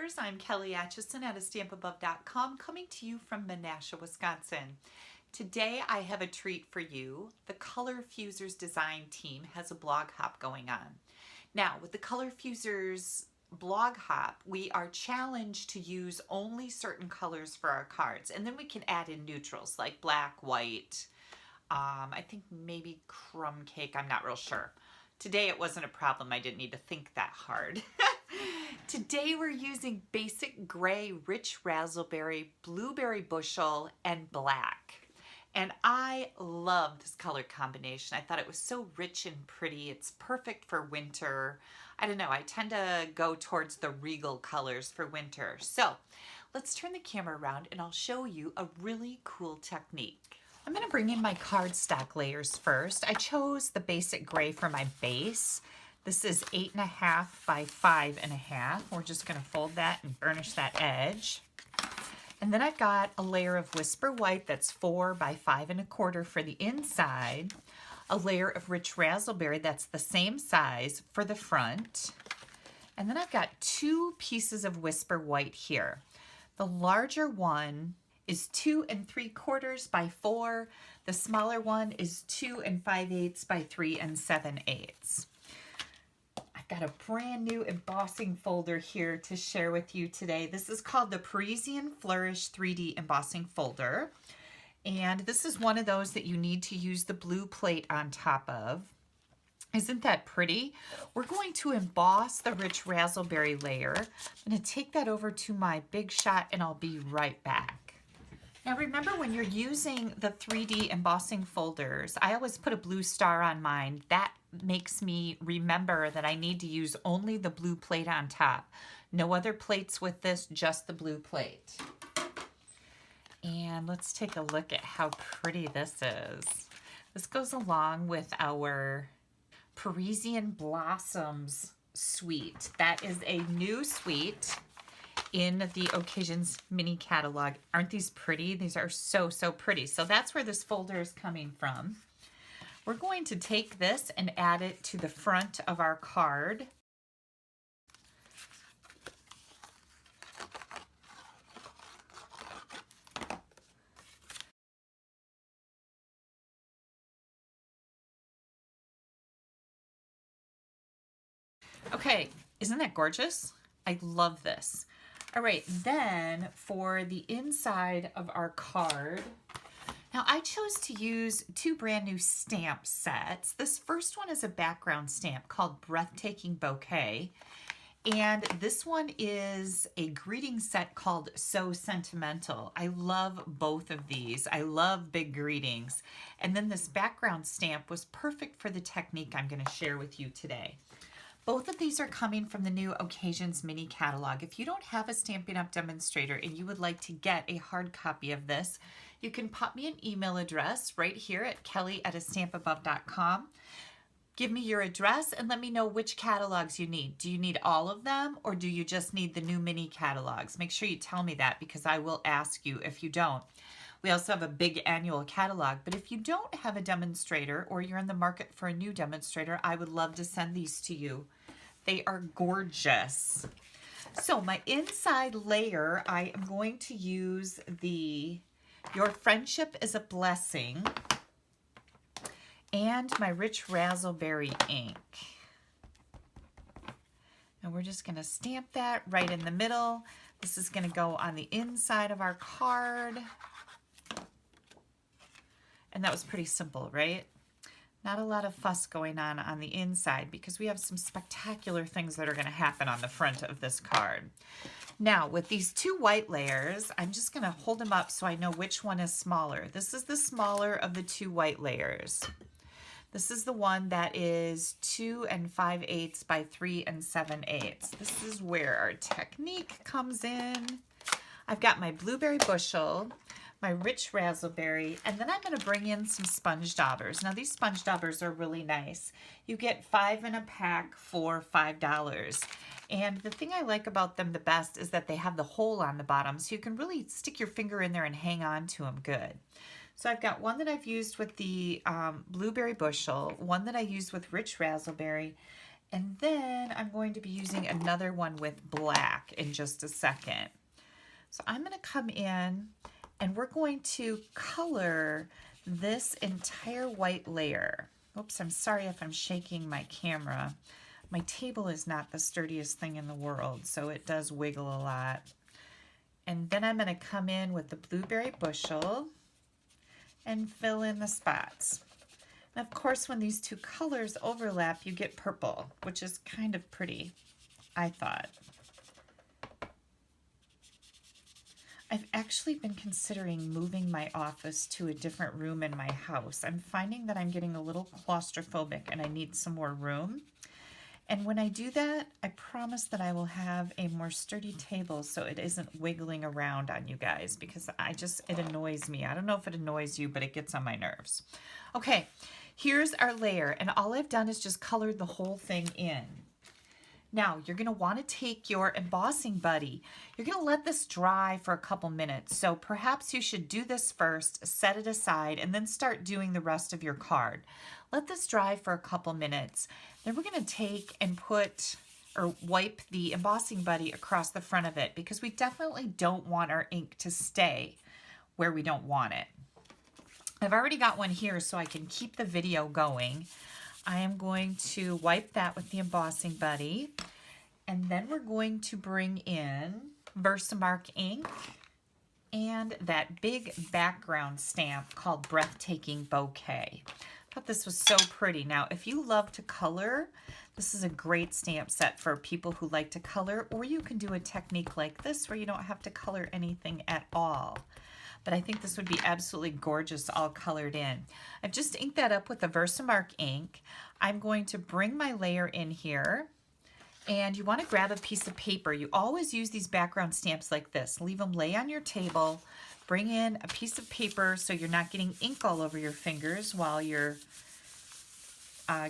stampers. I'm Kelly Atchison at stampabove.com, coming to you from Menasha, Wisconsin. Today I have a treat for you. The Color Fusers design team has a blog hop going on. Now, with the Color Fusers blog hop, we are challenged to use only certain colors for our cards, and then we can add in neutrals like black, white, I think maybe crumb cake, I'm not real sure. Today it wasn't a problem. I didn't need to think that hard. Today we're using basic gray, rich raspberry, blueberry bushel, and black. And I love this color combination. I thought it was so rich and pretty. It's perfect for winter. I don't know, I tend to go towards the regal colors for winter. So let's turn the camera around and I'll show you a really cool technique. I'm going to bring in my cardstock layers first. I chose the basic gray for my base. This is 8.5 by 5.5. We're just going to fold that and burnish that edge. And then I've got a layer of Whisper White that's 4 by 5.25 for the inside. A layer of Rich Raspberry that's the same size for the front. And then I've got 2 pieces of Whisper White here. The larger one is 2 3/4 by 4. The smaller one is 2 5/8 by 3 7/8. I've got a brand new embossing folder here to share with you today. This is called the Parisian Flourish 3D embossing folder. And this is one of those that you need to use the blue plate on top of. Isn't that pretty? We're going to emboss the rich raspberry layer. I'm going to take that over to my Big Shot and I'll be right back. Now remember, when you're using the 3D embossing folders, I always put a blue star on mine. That makes me remember that I need to use only the blue plate on top. No other plates with this, just the blue plate. And let's take a look at how pretty this is. This goes along with our Parisian Blossoms suite. That is a new suite in the Occasions mini catalog. Aren't these pretty? These are so, so pretty. So that's where this folder is coming from. We're going to take this and add it to the front of our card. Okay, isn't that gorgeous? I love this. All right, then for the inside of our card, now I chose to use 2 brand new stamp sets. This first one is a background stamp called Breathtaking Bouquet. And this one is a greeting set called So Sentimental. I love both of these. I love big greetings. And then this background stamp was perfect for the technique I'm going to share with you today. Both of these are coming from the new Occasions mini catalog. If you don't have a Stampin' Up! Demonstrator and you would like to get a hard copy of this, you can pop me an email address right here at kelly@stampabove.com. Give me your address and let me know which catalogs you need. Do you need all of them or do you just need the new mini catalogs? Make sure you tell me that because I will ask you if you don't. We also have a big annual catalog, but if you don't have a demonstrator or you're in the market for a new demonstrator, I would love to send these to you. They are gorgeous. So my inside layer, I am going to use the Your Friendship is a Blessing and my Rich Raspberry ink. And we're just going to stamp that right in the middle. This is going to go on the inside of our card. And that was pretty simple, right? Not a lot of fuss going on the inside because we have some spectacular things that are going to happen on the front of this card. Now, with these 2 white layers, I'm just going to hold them up so I know which one is smaller. This is the smaller of the 2 white layers. This is the one that is 2 5/8 by 3 7/8. This is where our technique comes in. I've got my blueberry bushel, my rich raspberry, and then I'm going to bring in some sponge daubers. Now these sponge daubers are really nice. You get 5 in a pack for $5. And the thing I like about them the best is that they have the hole on the bottom, so you can really stick your finger in there and hang on to them good. So I've got one that I've used with the blueberry bushel, one that I used with rich raspberry, And then I'm going to be using another one with black in just a second. So I'm going to come in and we're going to color this entire white layer. Oops, I'm sorry if I'm shaking my camera. My table is not the sturdiest thing in the world, so it does wiggle a lot. And then I'm going to come in with the blueberry bushel and fill in the spots. And of course, when these two colors overlap, you get purple, which is kind of pretty, I thought. I've actually been considering moving my office to a different room in my house. I'm finding that I'm getting a little claustrophobic and I need some more room. And when I do that, I promise that I will have a more sturdy table so it isn't wiggling around on you guys, because it annoys me. I don't know if it annoys you, but it gets on my nerves. Okay, here's our layer, and all I've done is just colored the whole thing in. Now, you're going to want to take your embossing buddy. You're going to let this dry for a couple minutes. So perhaps you should do this first, set it aside, and then start doing the rest of your card. Let this dry for a couple minutes. Then we're going to take and wipe the embossing buddy across the front of it, because we definitely don't want our ink to stay where we don't want it. I've already got one here so I can keep the video going. I am going to wipe that with the embossing buddy, and then we're going to bring in Versamark ink and that big background stamp called Breathtaking Bouquet. I thought this was so pretty. Now, if you love to color, this is a great stamp set for people who like to color, or you can do a technique like this where you don't have to color anything at all. But I think this would be absolutely gorgeous all colored in. I've just inked that up with the Versamark ink. I'm going to bring my layer in here, and you want to grab a piece of paper. You always use these background stamps like this. Leave them lay on your table. Bring in a piece of paper so you're not getting ink all over your fingers while you're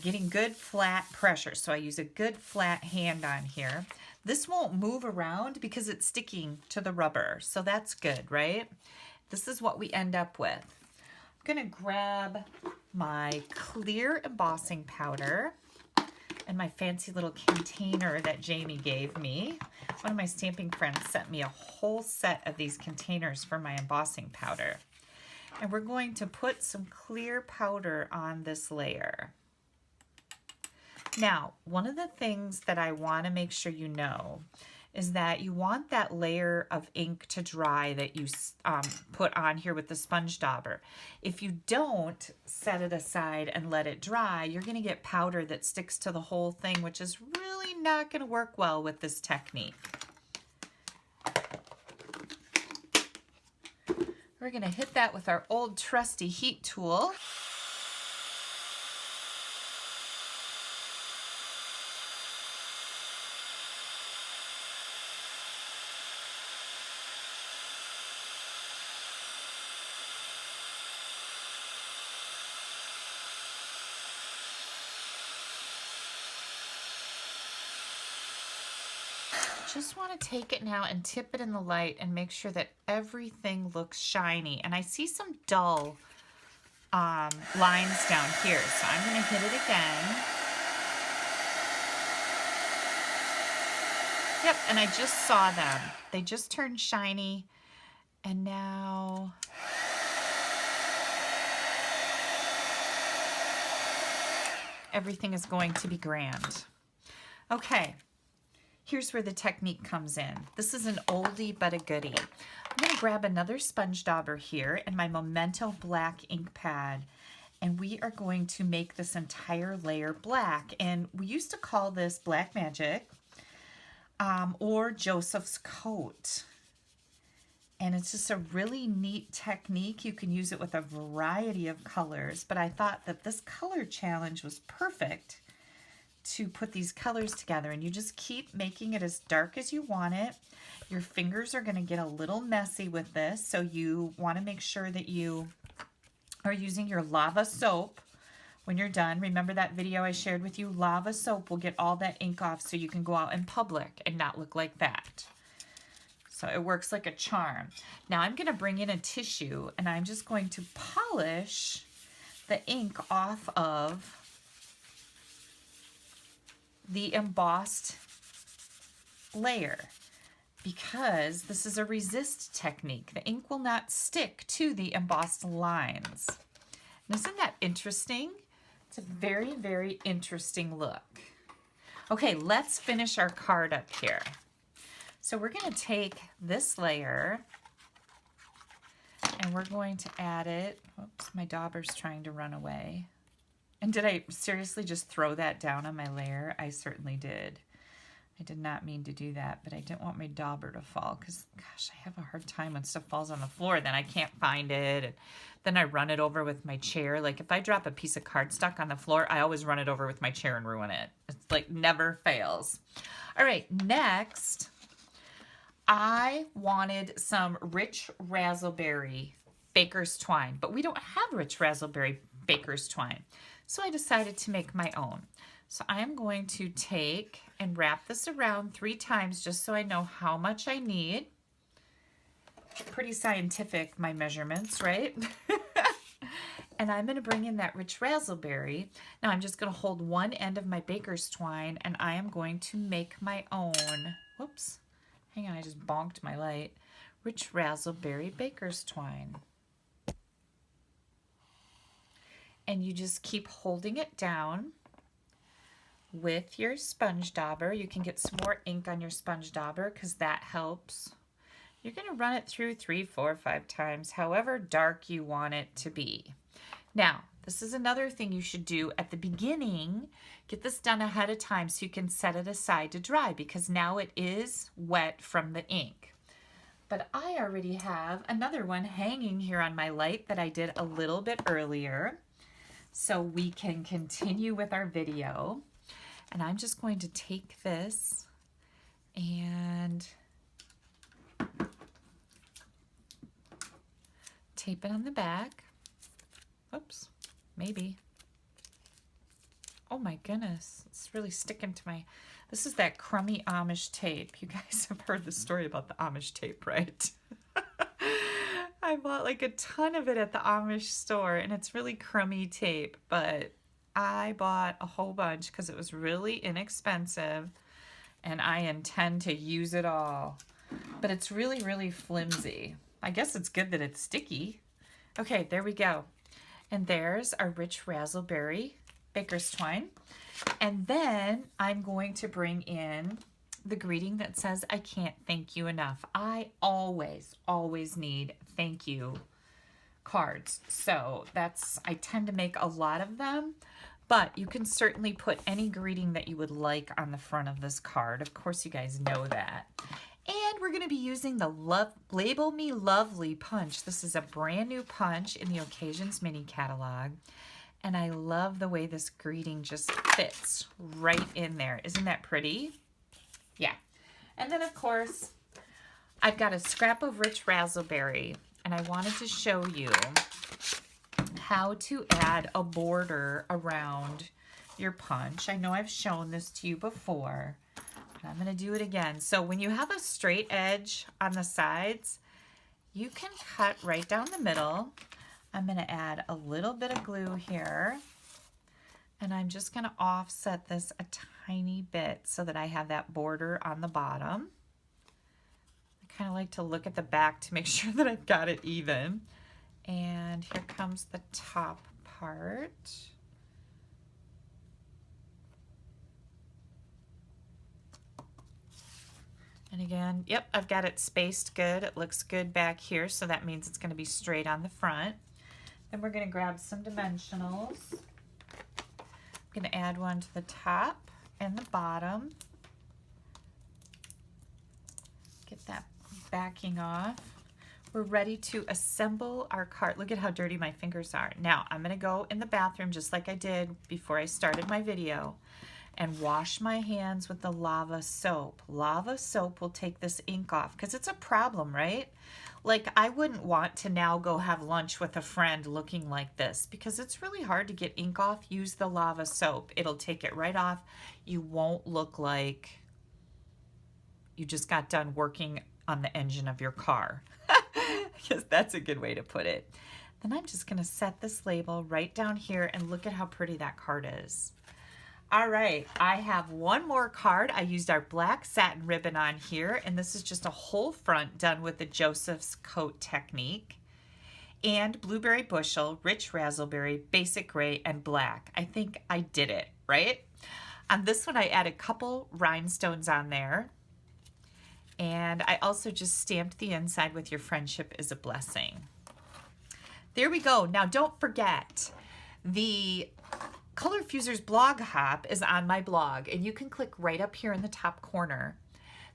getting good flat pressure. So I use a good flat hand on here. This won't move around because it's sticking to the rubber, so that's good, right? This is what we end up with. I'm going to grab my clear embossing powder and my fancy little container that Jamie gave me. One of my stamping friends sent me a whole set of these containers for my embossing powder. And we're going to put some clear powder on this layer. Now, one of the things that I want to make sure you know is that you want that layer of ink to dry that you put on here with the sponge dauber. If you don't set it aside and let it dry, you're going to get powder that sticks to the whole thing, which is really not going to work well with this technique. We're going to hit that with our old trusty heat tool. Just want to take it now and tip it in the light and make sure that everything looks shiny. And I see some dull lines down here, so I'm going to hit it again. Yep, and I just saw them. They just turned shiny, and now everything is going to be grand. Okay. Here's where the technique comes in. This is an oldie but a goodie. I'm going to grab another sponge dauber here and my Memento black ink pad, and we are going to make this entire layer black. And we used to call this Black Magic or Joseph's Coat. And it's just a really neat technique. You can use it with a variety of colors, but I thought that this color challenge was perfect to put these colors together, and you just keep making it as dark as you want it. Your fingers are going to get a little messy with this, so you want to make sure that you are using your lava soap when you're done. Remember that video I shared with you? Lava soap will get all that ink off so you can go out in public and not look like that. So it works like a charm. Now I'm going to bring in a tissue, and I'm just going to polish the ink off of the embossed layer because this is a resist technique. The ink will not stick to the embossed lines. And isn't that interesting? It's a very, very interesting look. Okay, let's finish our card up here. So we're going to take this layer and we're going to add it. Oops, my dauber's trying to run away. And did I seriously just throw that down on my layer? I certainly did. I did not mean to do that, but I didn't want my dauber to fall because, gosh, I have a hard time when stuff falls on the floor. Then I can't find it. And then I run it over with my chair. Like if I drop a piece of cardstock on the floor, I always run it over with my chair and ruin it. It's like never fails. All right, next, I wanted some rich raspberry baker's twine, but we don't have rich raspberry baker's twine. So I decided to make my own. So I am going to take and wrap this around 3 times just so I know how much I need. Pretty scientific, my measurements, right? And I'm going to bring in that rich raspberry. Now I'm just going to hold one end of my baker's twine and I am going to make my own. Whoops. Hang on, I just bonked my light. Rich raspberry baker's twine. And you just keep holding it down with your sponge dauber. You can get some more ink on your sponge dauber because that helps. You're going to run it through 3, 4, 5 times, however dark you want it to be. Now, this is another thing you should do at the beginning. Get this done ahead of time so you can set it aside to dry because now it is wet from the ink. But I already have another one hanging here on my light that I did a little bit earlier. So we can continue with our video. And I'm just going to take this and tape it on the back. Oops, maybe. Oh my goodness, it's really sticking to my, this is that crummy Amish tape. You guys have heard the story about the Amish tape, right? I bought like a ton of it at the Amish store and it's really crummy tape, but I bought a whole bunch because it was really inexpensive and I intend to use it all. But it's really, really flimsy. I guess it's good that it's sticky. Okay, there we go. And there's our rich raspberry baker's twine. And then I'm going to bring in the greeting that says, I can't thank you enough. I always, always need thank you cards. So I tend to make a lot of them, but you can certainly put any greeting that you would like on the front of this card. Of course, you guys know that. And we're going to be using the Label Me Lovely punch. This is a brand new punch in the Occasions mini catalog. And I love the way this greeting just fits right in there. Isn't that pretty? Yeah. And then, of course, I've got a scrap of rich raspberry. And I wanted to show you how to add a border around your punch. I know I've shown this to you before. I'm going to do it again. So when you have a straight edge on the sides, you can cut right down the middle. I'm going to add a little bit of glue here. And I'm just going to offset this a tiny bit so that I have that border on the bottom. I kind of like to look at the back to make sure that I've got it even. And here comes the top part. And again, yep, I've got it spaced good. It looks good back here, so that means it's going to be straight on the front. Then we're going to grab some dimensionals. I'm going to add one to the top and the bottom. Get that backing off. We're ready to assemble our card. Look at how dirty my fingers are. Now, I'm going to go in the bathroom just like I did before I started my video and wash my hands with the lava soap. Lava soap will take this ink off because it's a problem, right? Like, I wouldn't want to now go have lunch with a friend looking like this because it's really hard to get ink off. Use the lava soap. It'll take it right off. You won't look like you just got done working on the engine of your car. Because that's a good way to put it. Then I'm just going to set this label right down here and look at how pretty that card is. All right, I have one more card. I used our black satin ribbon on here, and this is just a whole front done with the Joseph's coat technique. And blueberry bushel, rich raspberry, basic gray, and black. I think I did it, right? On this one, I added a couple rhinestones on there. And I also just stamped the inside with "Your friendship is a blessing." There we go. Now, don't forget, the Color Fusers blog hop is on my blog, and you can click right up here in the top corner.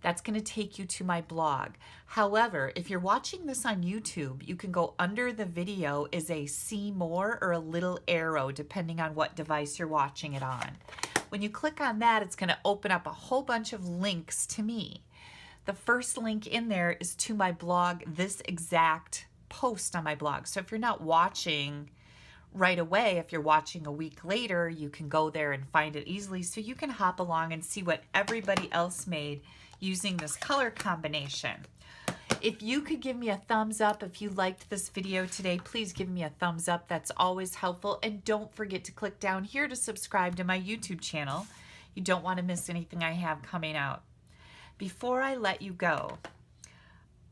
That's going to take you to my blog. However, if you're watching this on YouTube, you can go under the video is a see more or a little arrow, depending on what device you're watching it on. When you click on that, it's going to open up a whole bunch of links to me. The first link in there is to my blog, this exact post on my blog. So if you're not watching right away, if you're watching a week later, you can go there and find it easily, so you can hop along and see what everybody else made using this color combination. If you could give me a thumbs up if you liked this video today, please give me a thumbs up. That's always helpful. And don't forget to click down here to subscribe to my YouTube channel. You don't want to miss anything I have coming out. Before I let you go,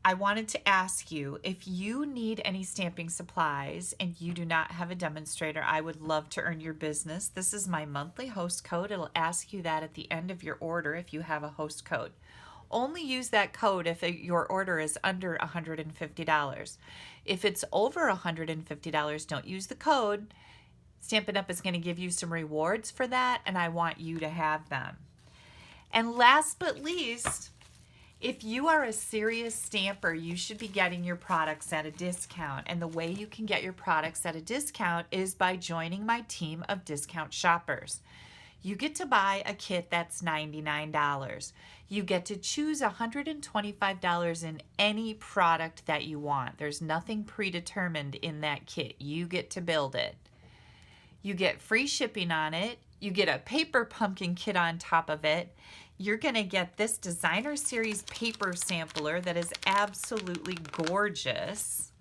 I wanted to ask you, if you need any stamping supplies and you do not have a demonstrator, I would love to earn your business. This is my monthly host code. It'll ask you that at the end of your order if you have a host code. Only use that code if your order is under $150. If it's over $150, don't use the code. Stampin' Up! Is going to give you some rewards for that, and I want you to have them. And last but least, if you are a serious stamper, you should be getting your products at a discount. And the way you can get your products at a discount is by joining my team of discount shoppers. You get to buy a kit that's $99. You get to choose $125 in any product that you want. There's nothing predetermined in that kit. You get to build it. You get free shipping on it. You get a paper pumpkin kit on top of it. You're going to get this designer series paper sampler that is absolutely gorgeous.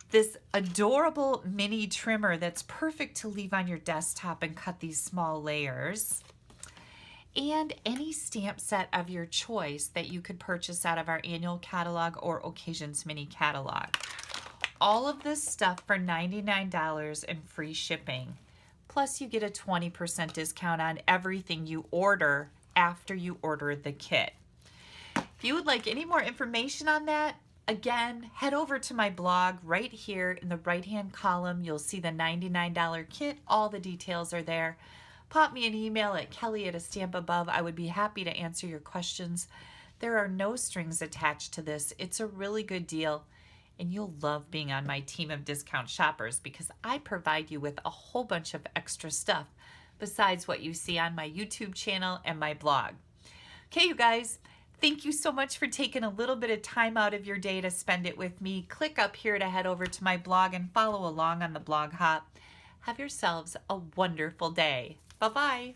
This adorable mini trimmer that's perfect to leave on your desktop and cut these small layers. And any stamp set of your choice that you could purchase out of our annual catalog or occasions mini catalog. All of this stuff for $99 and free shipping. Plus you get a 20% discount on everything you order after you order the kit. If you would like any more information on that, again, head over to my blog right here in the right-hand column. You'll see the $99 kit. All the details are there. Pop me an email at kelly@astampabove. I would be happy to answer your questions. There are no strings attached to this. It's a really good deal, and you'll love being on my team of discount shoppers because I provide you with a whole bunch of extra stuff besides what you see on my YouTube channel and my blog. Okay, you guys, thank you so much for taking a little bit of time out of your day to spend it with me. Click up here to head over to my blog and follow along on the blog hop. Have yourselves a wonderful day. Bye-bye.